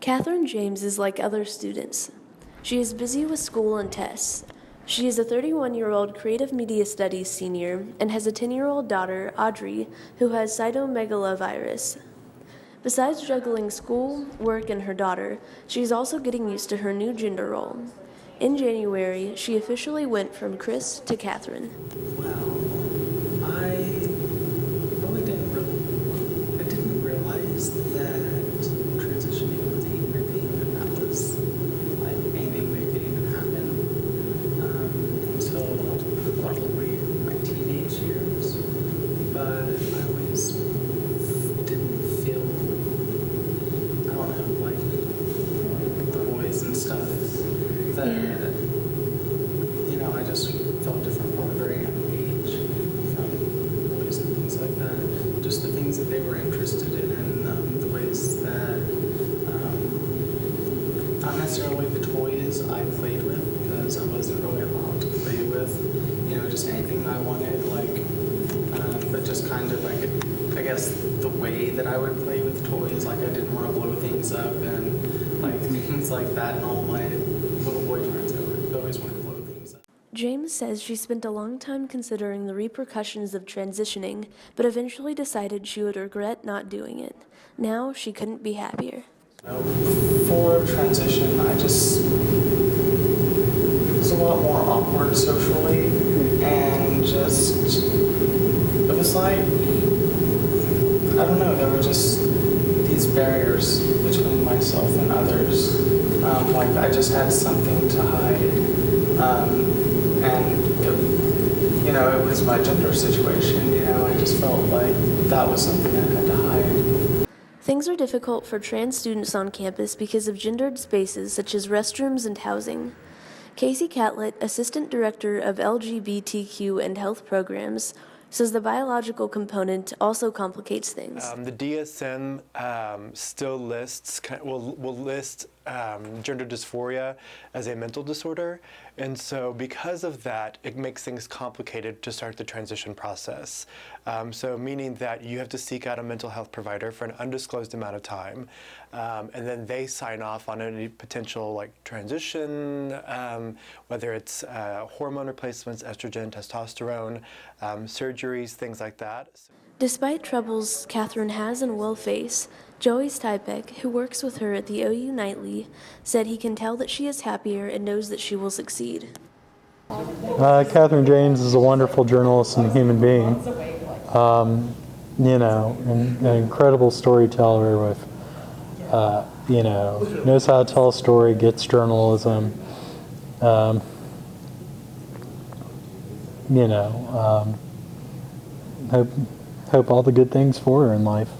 Catherine James is like other students. She is busy with school and tests. She is a 31-year-old creative media studies senior and has a 10-year-old daughter, Audrey, who has cytomegalovirus. Besides juggling school, work, and her daughter, she is also getting used to her new gender role. In January, she officially went from Chris to Catherine. Well, I didn't realize that transitioning was even a thing, and that was like anything that could even happen until probably my teenage years. But I always didn't feel, I don't know, like the boys and stuff that, I just felt different from a very young age from boys and things like that. Just the things that they were interested in and the ways that, not necessarily the toys I played with, because I wasn't really allowed to play with, just anything I wanted, but just kind of like, I guess the way that I would play with toys, like I didn't want to blow things up and like things like that, and all my little boyfriends, I would always want to blow things up. James says she spent a long time considering the repercussions of transitioning, but eventually decided she would regret not doing it. Now she couldn't be happier. For transition, it was a lot more awkward socially, and it was like, I don't know, there were just these barriers between myself and others. I just had something to hide. And it was my gender situation, I just felt like that was something I had to hide. Things are difficult for trans students on campus because of gendered spaces such as restrooms and housing. Casey Catlett, Assistant Director of LGBTQ and Health Programs, says the biological component also complicates things. The DSM still will list gender dysphoria as a mental disorder, and so because of that, it makes things complicated to start the transition process. So meaning that you have to seek out a mental health provider for an undisclosed amount of time, and then they sign off on any potential transition, whether it's hormone replacements, estrogen, testosterone, surgeries, things like that. Despite troubles Catherine has and will face, Joey Stipek, who works with her at the OU Nightly, said he can tell that she is happier and knows that she will succeed. Catherine James is a wonderful journalist and human being. An incredible storyteller with, knows how to tell a story, gets journalism. Hope all the good things for her in life,